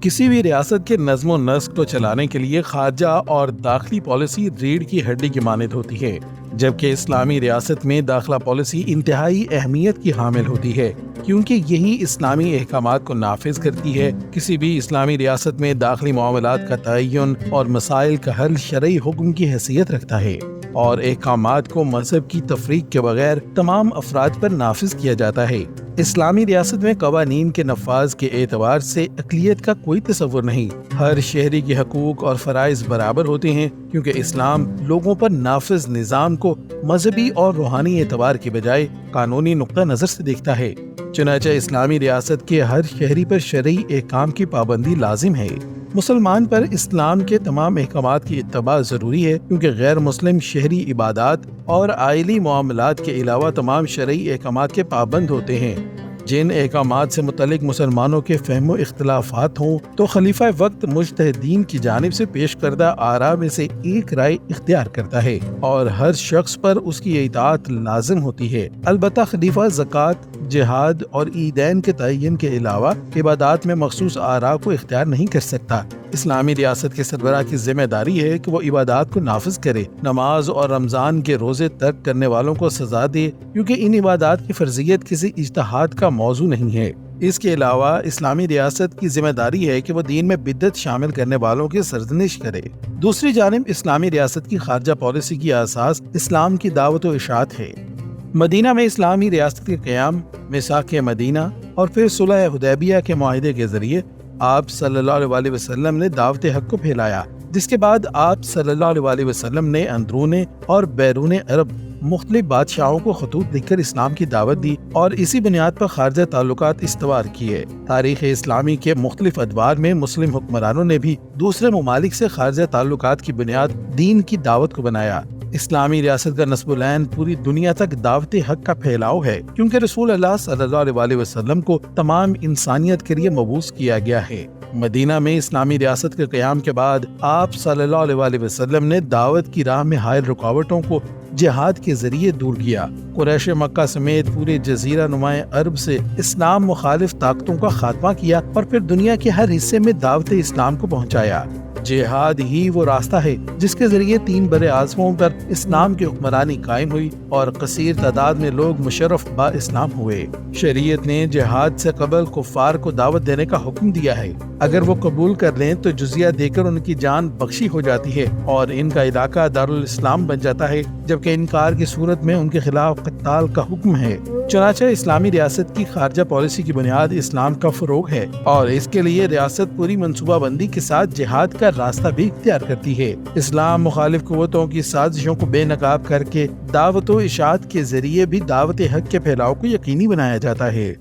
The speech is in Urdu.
کسی بھی ریاست کے نظم و نسق کو چلانے کے لیے خارجہ اور داخلی پالیسی ریڑھ کی ہڈی کی مانند ہوتی ہے، جبکہ اسلامی ریاست میں داخلہ پالیسی انتہائی اہمیت کی حامل ہوتی ہے، کیونکہ یہی اسلامی احکامات کو نافذ کرتی ہے۔ کسی بھی اسلامی ریاست میں داخلی معاملات کا تعین اور مسائل کا حل شرعی حکم کی حیثیت رکھتا ہے، اور احکامات کو مذہب کی تفریق کے بغیر تمام افراد پر نافذ کیا جاتا ہے۔ اسلامی ریاست میں قوانین کے نفاذ کے اعتبار سے اقلیت کا کوئی تصور نہیں۔ ہر شہری کے حقوق اور فرائض برابر ہوتے ہیں، کیونکہ اسلام لوگوں پر نافذ نظام کو مذہبی اور روحانی اعتبار کے بجائے قانونی نقطہ نظر سے دیکھتا ہے۔ چنانچہ اسلامی ریاست کے ہر شہری پر شرعی احکام کی پابندی لازم ہے۔ مسلمان پر اسلام کے تمام احکامات کی اتباع ضروری ہے، کیونکہ غیر مسلم شہری عبادات اور آئلی معاملات کے علاوہ تمام شرعی احکامات کے پابند ہوتے ہیں۔ جن احکامات سے متعلق مسلمانوں کے فہم و اختلافات ہوں تو خلیفہ وقت مجتہدین کی جانب سے پیش کردہ آراء میں سے ایک رائے اختیار کرتا ہے، اور ہر شخص پر اس کی اطاعت لازم ہوتی ہے۔ البتہ خلیفہ زکوٰۃ، جہاد اور عیدین کے تعین کے علاوہ عبادات میں مخصوص آراء کو اختیار نہیں کر سکتا۔ اسلامی ریاست کے سربراہ کی ذمہ داری ہے کہ وہ عبادات کو نافذ کرے، نماز اور رمضان کے روزے ترک کرنے والوں کو سزا دے، کیونکہ ان عبادات کی فرضیت کسی اجتہاد کا موضوع نہیں ہے۔ اس کے علاوہ اسلامی ریاست کی ذمہ داری ہے کہ وہ دین میں بدعت شامل کرنے والوں کی سرزنش کرے۔ دوسری جانب اسلامی ریاست کی خارجہ پالیسی کی اساس اسلام کی دعوت و اشاعت ہے۔ مدینہ میں اسلامی ریاست کے قیام، میثاق مدینہ اور پھر صلح حدیبیہ کے معاہدے کے ذریعے آپ صلی اللہ علیہ وسلم نے دعوت حق کو پھیلایا، جس کے بعد آپ صلی اللہ علیہ وسلم نے اندرون اور بیرون عرب مختلف بادشاہوں کو خطوط لکھ کر اسلام کی دعوت دی، اور اسی بنیاد پر خارجہ تعلقات استوار کیے۔ تاریخ اسلامی کے مختلف ادوار میں مسلم حکمرانوں نے بھی دوسرے ممالک سے خارجہ تعلقات کی بنیاد دین کی دعوت کو بنایا۔ اسلامی ریاست کا نصب العین پوری دنیا تک دعوت حق کا پھیلاؤ ہے، کیونکہ رسول اللہ صلی اللہ علیہ وسلم کو تمام انسانیت کے لیے مبعوث کیا گیا ہے۔ مدینہ میں اسلامی ریاست کے قیام کے بعد آپ صلی اللہ علیہ وسلم نے دعوت کی راہ میں حائل رکاوٹوں کو جہاد کے ذریعے دور کیا۔ قریش مکہ سمیت پورے جزیرہ نما عرب سے اسلام مخالف طاقتوں کا خاتمہ کیا، اور پھر دنیا کے ہر حصے میں دعوت اسلام کو پہنچایا۔ جہاد ہی وہ راستہ ہے جس کے ذریعے 3 بر اعظموں پر اسلام کی حکمرانی قائم ہوئی، اور کثیر تعداد میں لوگ مشرف با اسلام ہوئے۔ شریعت نے جہاد سے قبل کفار کو دعوت دینے کا حکم دیا ہے۔ اگر وہ قبول کر لیں تو جزیہ دے کر ان کی جان بخشی ہو جاتی ہے، اور ان کا علاقہ دارالاسلام بن جاتا ہے، جبکہ انکار کی صورت میں ان کے خلاف قتال کا حکم ہے۔ چنانچہ اسلامی ریاست کی خارجہ پالیسی کی بنیاد اسلام کا فروغ ہے، اور اس کے لیے ریاست پوری منصوبہ بندی کے ساتھ جہاد کا راستہ بھی اختیار کرتی ہے۔ اسلام مخالف قوتوں کی سازشوں کو بے نقاب کر کے دعوت و اشاعت کے ذریعے بھی دعوت حق کے پھیلاؤ کو یقینی بنایا جاتا ہے۔